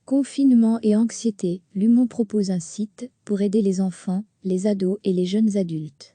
Confinement et anxiété, l'Humon propose un site pour aider les enfants, les ados et les jeunes adultes.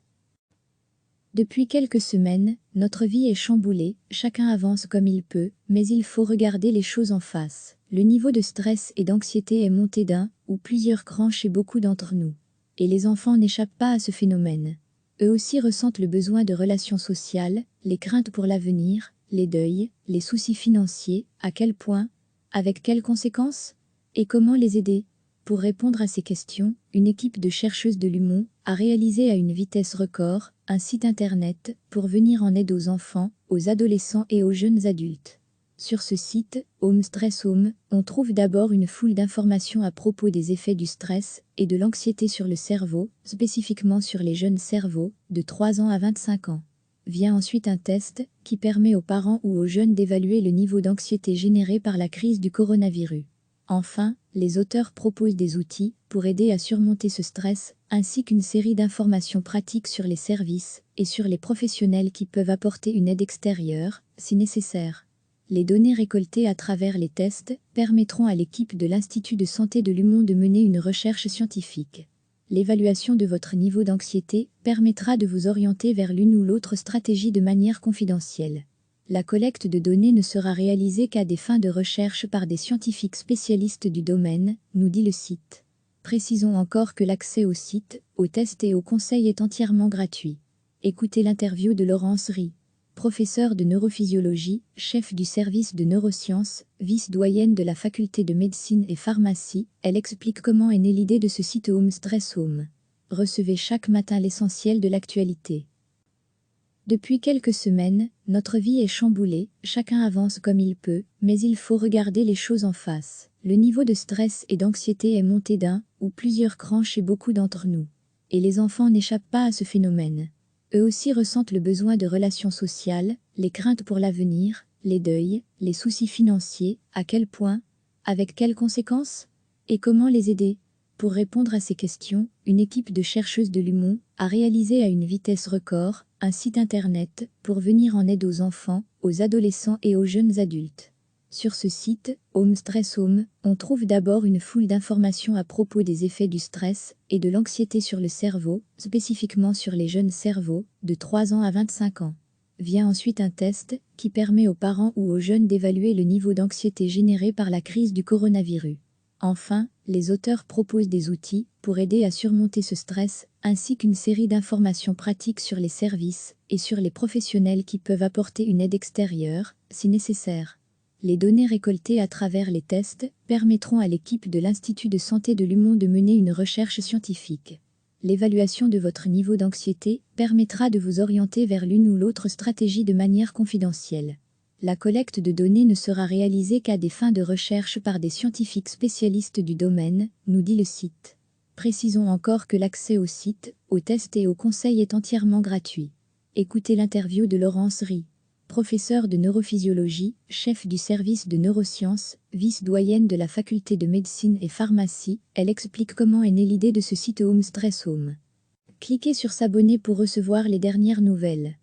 Depuis quelques semaines, notre vie est chamboulée, chacun avance comme il peut, mais il faut regarder les choses en face. Le niveau de stress et d'anxiété est monté d'un ou plusieurs crans chez beaucoup d'entre nous. Et les enfants n'échappent pas à ce phénomène. Eux aussi ressentent le besoin de relations sociales, les craintes pour l'avenir, les deuils, les soucis financiers, à quel point, avec quelles conséquences, et comment les aider. Pour répondre à ces questions, une équipe de chercheuses de l'Humon a réalisé à une vitesse record un site internet pour venir en aide aux enfants, aux adolescents et aux jeunes adultes. Sur ce site, Home Stress Home, on trouve d'abord une foule d'informations à propos des effets du stress et de l'anxiété sur le cerveau, spécifiquement sur les jeunes cerveaux, de 3 ans à 25 ans. Vient ensuite un test qui permet aux parents ou aux jeunes d'évaluer le niveau d'anxiété généré par la crise du coronavirus. Enfin, les auteurs proposent des outils pour aider à surmonter ce stress, ainsi qu'une série d'informations pratiques sur les services et sur les professionnels qui peuvent apporter une aide extérieure, si nécessaire. Les données récoltées à travers les tests permettront à l'équipe de l'Institut de santé de l'Humon de mener une recherche scientifique. L'évaluation de votre niveau d'anxiété permettra de vous orienter vers l'une ou l'autre stratégie de manière confidentielle. La collecte de données ne sera réalisée qu'à des fins de recherche par des scientifiques spécialistes du domaine, nous dit le site. Précisons encore que l'accès au site, aux tests et aux conseils est entièrement gratuit. Écoutez l'interview de Laurence Rie, professeure de neurophysiologie, chef du service de neurosciences, vice-doyenne de la faculté de médecine et pharmacie. Elle explique comment est née l'idée de ce site Home Stress Home. Recevez chaque matin l'essentiel de l'actualité. Depuis quelques semaines, notre vie est chamboulée, chacun avance comme il peut, mais il faut regarder les choses en face. Le niveau de stress et d'anxiété est monté d'un ou plusieurs crans chez beaucoup d'entre nous. Et les enfants n'échappent pas à ce phénomène. Eux aussi ressentent le besoin de relations sociales, les craintes pour l'avenir, les deuils, les soucis financiers, à quel point, avec quelles conséquences, et comment les aider. Pour répondre à ces questions, une équipe de chercheuses de l'Humon a réalisé à une vitesse record un site internet pour venir en aide aux enfants, aux adolescents et aux jeunes adultes. Sur ce site, Home Stress Home, on trouve d'abord une foule d'informations à propos des effets du stress et de l'anxiété sur le cerveau, spécifiquement sur les jeunes cerveaux, de 3 ans à 25 ans. Vient ensuite un test qui permet aux parents ou aux jeunes d'évaluer le niveau d'anxiété généré par la crise du coronavirus. Enfin, les auteurs proposent des outils pour aider à surmonter ce stress, ainsi qu'une série d'informations pratiques sur les services et sur les professionnels qui peuvent apporter une aide extérieure, si nécessaire. Les données récoltées à travers les tests permettront à l'équipe de l'Institut de santé de l'Humon de mener une recherche scientifique. L'évaluation de votre niveau d'anxiété permettra de vous orienter vers l'une ou l'autre stratégie de manière confidentielle. La collecte de données ne sera réalisée qu'à des fins de recherche par des scientifiques spécialistes du domaine, nous dit le site. Précisons encore que l'accès au site, aux tests et aux conseils est entièrement gratuit. Écoutez l'interview de Laurence Rie, professeure de neurophysiologie, chef du service de neurosciences, vice-doyenne de la faculté de médecine et pharmacie. Elle explique comment est née l'idée de ce site Home Stress Home. Cliquez sur s'abonner pour recevoir les dernières nouvelles.